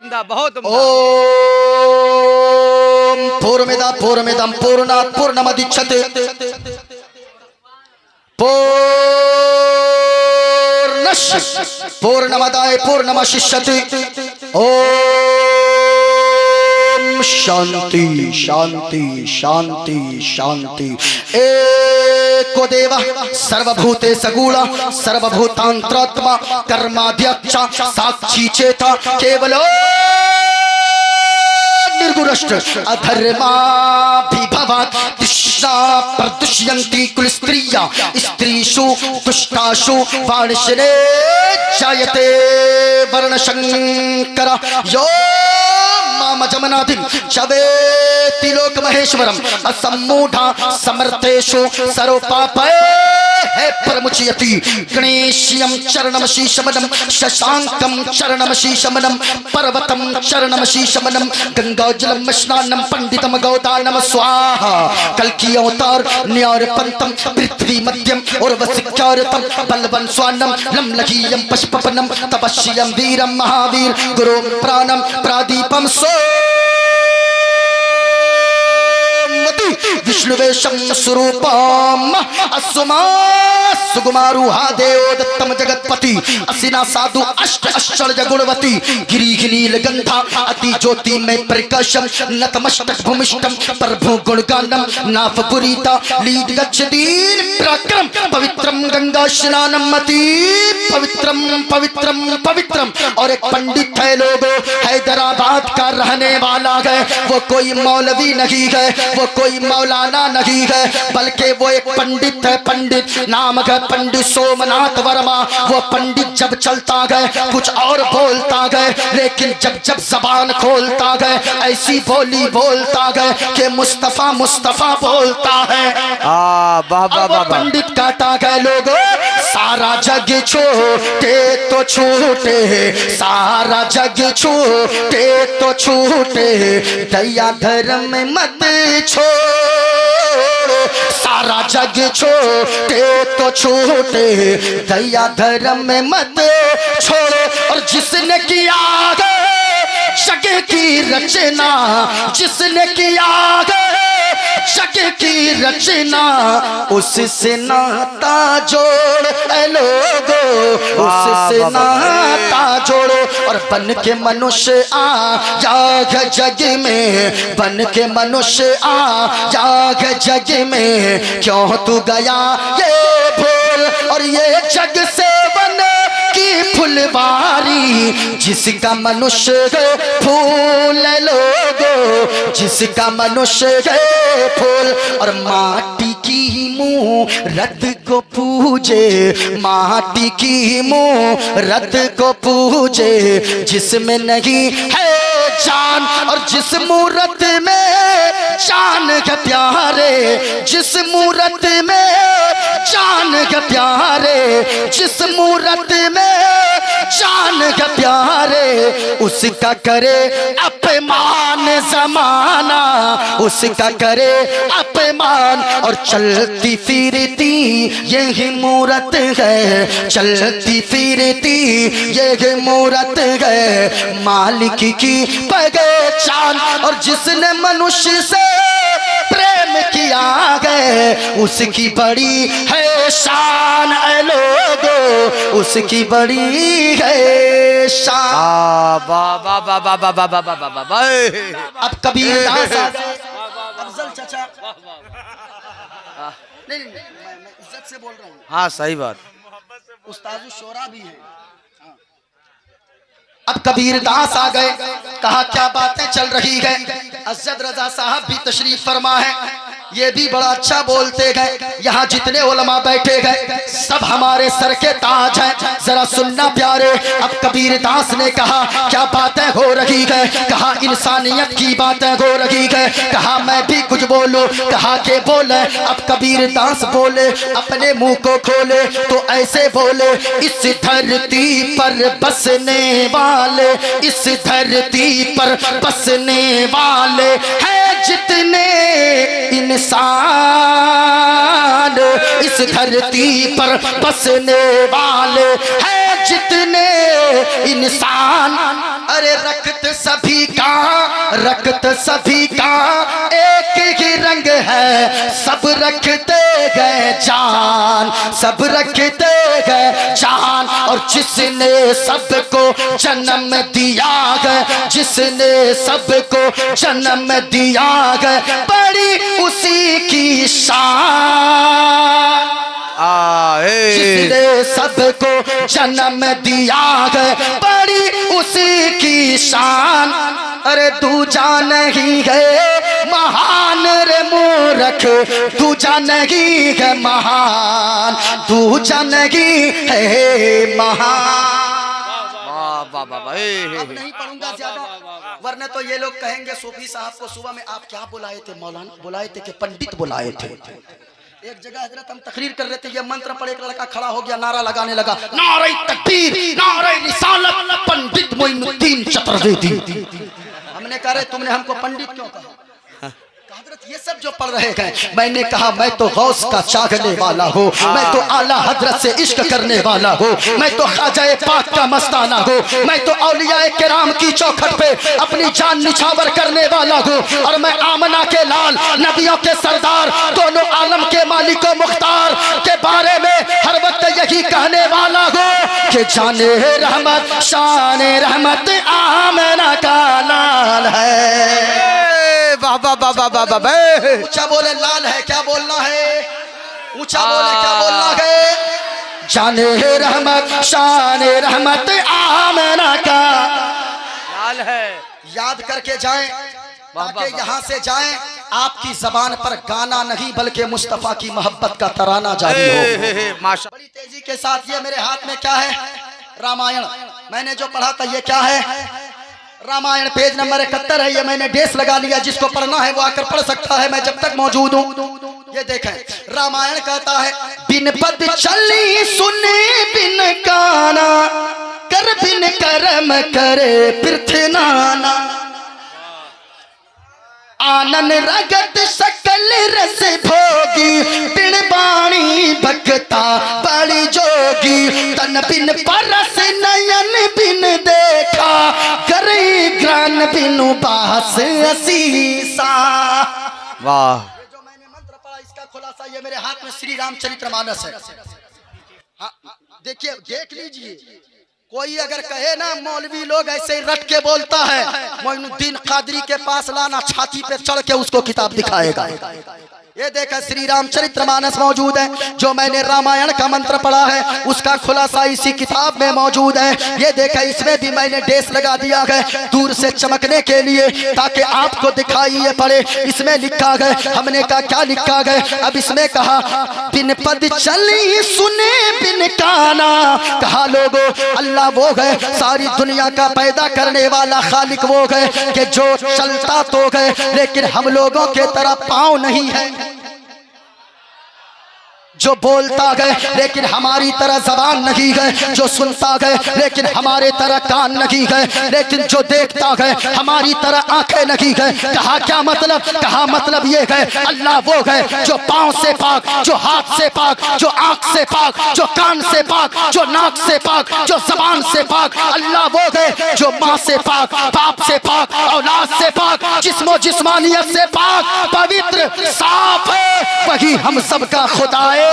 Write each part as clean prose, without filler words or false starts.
बहुत ओम पूर्णमिदं पूर्णमिदं पूर्णात् पूर्णमुदच्यते पूर्णस्य पूर्णमदाय पूर्णमवशिष्यते। ओम शांति शांति शांति शांति। एको देवः सर्वभूतेषु गूढः सर्वभूतान्तरात्मा कर्माध्यक्ष साक्षी चेता केवलो निर्गुणश्च अधर्माभिभवात् तृष्णा प्रदुष्यन्ति कुलस्त्रिया स्त्रीषु दुष्टासु वाणिश्रे जायते वर्णशंकर यो मामजमनादिं चवेति लोकमहेश्वरम् असम्मूढा समर्थेषु सर्वपापै प्रमुच्यति। गणेश्यं चरणमशीशमनं शशांकं चरणमशीशमनं पर्वतं चरणमशीशमनं गंगाजलं स्नानं पंडितं गौदानं स्वाहा। कल्कि अवतार न्यारपंतं पृथ्वी मध्यम उर्वशिक्षारतं बलवन् स्वान्नं लम्लहीयं पशुपवनं तपस्यं वीरं महावीर गुरुं प्राणं प्रादीपं विष्णुवेशं स्वरूपम् असुमा सुकुमारुहा देवो दत्तम जगत्पति असिना साधु अष्ट अष्टज गुणवती गिरिहिनील गंधा अति ज्योति में प्रकाशम नतमस्तक भूमिष्ठम प्रभु गुणगानम नाफपुरीता लीड गच्छदीन प्रक्रम पवित्रम गंगा स्नानम अति पवित्रम पवित्रम पवित्रम। और एक पंडित है लोगो हैदराबाद का रहने वाला है, वो कोई मौलवी नहीं है, वो कोई मौलाना नहीं है, बल्कि वो एक पंडित है। पंडित नाम है पंडित सोमनाथ वर्मा। वो पंडित जब चलता गए कुछ और बोलता गए, लेकिन जब जब जबान खोलता गए ऐसी बोली बोलता गए कि मुस्तफा मुस्तफा बोलता है। पंडित कहता गए लोगो सारा जग छोटे तो छूटे, सारा जग छूटे तो छूटे, दया धर्म मत छोड़ो, सारा जग छोटे तो छोटे, दया धर्म मत छोड़ो। और जिसने किया जग की रचना, जिसने किया जग की रचना, उससे नाता जोड़ लोगो, उससे नाता जोड़ो। और बन के मनुष्य आ जाग जग में, बन के मनुष्य आ जाग जग में, क्यों तू गया ये भूल। और ये जग से बन की फुलवारी, जिसका मनुष्य है फूल लोगो, जिसका मनुष्य है फूल। और माटी की मूरत को पूजे, माटी की मूरत को पूजे, जिसमें नहीं है जान। और जिस मूरत में जान के प्यारे, जिस मूरत में जान के प्यारे, जिस मूरत में जान के प्यारे, उसका करे अपमान जमाना, उसका करे अपमान। और चलती फिरती यही मूरत है, चलती फिरती यही मूरत है, मालिक की पहचान। और जिसने मनुष्य से प्रेम किया गए उसकी बड़ी है शान लोगो, उसकी बड़ी है शान। अब कबीर दास अफजल चाचा, नहीं मैं इज्जत से बोल रहा हूँ। हाँ सही बात। उस्ताद शोरा भी है। अब कबीर दास आ गए, कहा क्या बातें चल रही है। अज़द रजा साहब भी तशरीफ फरमा है, ये भी बड़ा अच्छा बोलते गए। यहाँ जितने उलमा बैठे गए सब हमारे सर के ताज हैं, जरा सुनना प्यारे। अब कबीर दास ने कहा क्या बातें हो रही है, कहा इंसानियत की बातें हो रही है, कहा मैं भी कुछ बोलूं, कहा के बोले। अब कबीर दास बोले, अपने मुंह को खोले तो ऐसे बोले, इस धरती पर बसने वाले, इस धरती पर बसने वाले हैं जितने इंसान, इस धरती पर बसने वाले हैं जितने इंसान, अरे रक्त सभी का एक ही रंग है, सब रखते गए जान, सब रखते गए जान। और जिसने सबको जन्म दिया है, जिसने सबको जन्म दिया है, बड़ी उसी की शान। जिसने सबको जन्म दिया है, बड़ी उसी की शान। अरे दूजा नहीं है महान रे मूर्ख, दूजा नहीं है महान, दूजा नहीं है महान। अब नहीं पढ़ूंगा ज्यादा, वरना तो ये लोग कहेंगे सूफी साहब को सुबह में आप क्या बुलाए थे? मौलाना बुलाए थे कि पंडित बुलाए थे? एक जगह हजरत हम तकरीर कर रहे थे, ये मंत्र पढ़े, एक लड़का खड़ा हो गया, नारा लगाने लगा, नारे तकबीर, नारे रिसालत, पंडित मोइनुद्दीन चतुर्वेदी। हमने कहा तुमने हमको पंडित क्यों कहा? हजरत ये सब जो पढ़ रहे हैं, मैंने कहा मैं तो गौस का चाहने वाला हूँ, मैं तो आला हजरत से इश्क करने वाला हूँ, मैं तो ख्वाजा पाक का मस्ताना हूँ, मैं तो औलिया किराम की चौखट पे अपनी जान निछावर करने वाला हूँ। और मैं आमना के लाल, नबियों के सरदार, दोनों आलम के मालिक मुख्तार के बारे में हर वक्त यही कहने वाला हूँ कि जाने रहमत शान रहमत आमना का लाल है। बाबा बाबा बाबा ऊंचा बोले लाल है, क्या बोलना है? ऊंचा बोले क्या बोलना है? जाने रहमत शान रहमत आमना का लाल है। याद करके जाएं, ताकि यहाँ से जाएं आपकी जबान पर गाना नहीं बल्कि मुस्तफा की मोहब्बत का तराना जारी हो। माशा। बड़ी तेजी के साथ ये मेरे हाथ में क्या है? रामायण। मैंने जो पढ़ा था ये क्या है? रामायण पेज नंबर 71 है। ये मैंने डेस लगा लिया, जिसको पढ़ना है वो आकर पढ़ सकता है, मैं जब तक मौजूद हूँ। ये देखें, रामायण कहता है, बिन पद चली सुने बिन गाना, कर बिन कर्म करे पृथ्वीनाना, आनन रगत सकल रस भोगी, बिन बाणी भक्ता बड़ी जोगी, तन बिन परस नयन बिन देखा, करे ग्रान बिनु बास असीसा। वाह। जो मैंने मंत्र पढ़ा इसका खुलासा ये मेरे हाथ में श्री रामचरितमानस है। हाँ, देखिए, देख लीजिए। कोई अगर कहे ना मौलवी लोग ऐसे ही रट के बोलता है, मोइनुद्दीन कादरी के पास लाना, छाती पे चढ़ के उसको किताब दिखाएगा। ये देखा श्री रामचरितमानस मौजूद है। जो मैंने रामायण का मंत्र पढ़ा है उसका खुलासा इसी किताब में मौजूद है। ये देखा, इसमें भी मैंने डेस लगा दिया है दूर से चमकने के लिए, ताकि आपको दिखाई ये पड़े। इसमें लिखा है, हमने कहा क्या लिखा है? अब इसमें कहा, बिन पद चली सुने बिन काना। कहा लोगो, अल्लाह वो है सारी दुनिया का पैदा करने वाला खालिक वो है कि जो चलता तो है लेकिन हम लोगों के तरह पाँव नहीं है, जो बोलता है लेकिन हमारी तरह जबान नहीं है, जो सुनता है लेकिन हमारे तरह कान नहीं है, लेकिन जो देखता है हमारी तरह आंखें नहीं है। कहा क्या मतलब? कहा मतलब ये है, अल्लाह वो है जो पांव से पाक, जो हाथ से पाक, जो आंख से पाक, जो कान से पाक, जो नाक से पाक, जो जबान से पाक। अल्लाह वो है जो माँ से पाक, बाप से पाक, औलाद से पाक, जिस्मो जिस्मानियत से पाक, पवित्र साफ है। वही हम सबका खुदा है।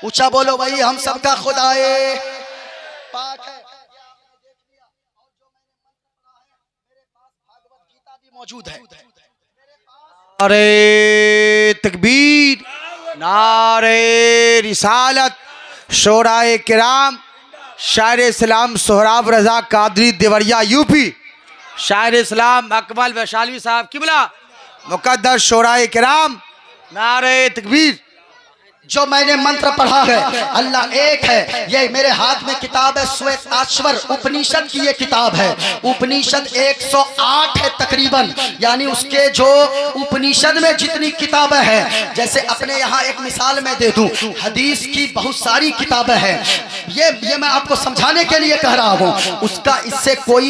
ऊंचा बोलो, भाई हम सबका खुदाए पाक है। मौजूद है। नारे तकबीर, नारे रिसालत, शोराए किराम, शायर इस्लाम सोहराब रजा कादरी देवरिया यूपी, शायर इस्लाम अकमल वैशाली साहब किबला, मुकद्दस शोराए किराम, नारे तकबीर। जो मैंने मंत्र पढ़ा है, अल्लाह एक है। ये मेरे हाथ में किताब है, श्वेताश्वर उपनिषद की ये किताब है। उपनिषद 108 है तकरीबन, यानी उसके जो उपनिषद में जितनी किताबें हैं, जैसे अपने यहाँ एक मिसाल मैं दे दूं, हदीस की बहुत सारी किताबें हैं। ये मैं आपको समझाने के लिए कह रहा हूँ, उसका इससे कोई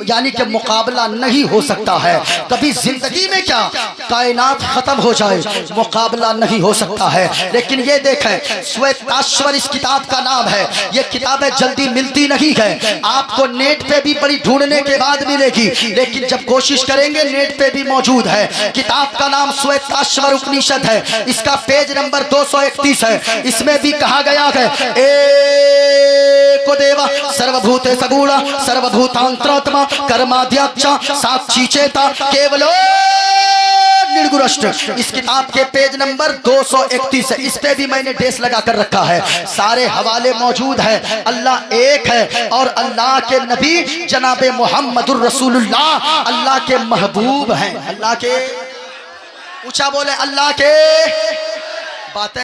यानी कि मुकाबला नहीं हो सकता है। कभी जिंदगी में क्या कायनात खत्म हो जाए, मुकाबला नहीं हो सकता है। लेकिन ये देखें, श्वेताश्वर इस किताब का नाम है। ये किताबें जल्दी मिलती नहीं है, आपको नेट पे भी बड़ी ढूंढने के बाद मिलेगी, लेकिन जब कोशिश करेंगे नेट पे भी मौजूद है। किताब का नाम श्वेताश्वर उपनिषद है। इसका पेज नंबर 231 है। इसमें भी कहा गया है, एको देवा सर्वभूते सगुणा सर्वभूतांतरात्मा कर्माध्यक्ष साक्षी चेता केवलो निर्गुणष्ट। इस किताब के पेज नंबर 231 है। इस पे भी मैंने डेस लगा कर रखा है। सारे हवाले मौजूद है। अल्लाह एक है और अल्लाह के नबी जनाबे मुहम्मदुर रसूलुल्लाह अल्लाह के महबूब हैं। अल्लाह के, ऊंचा बोले, अल्लाह के बातें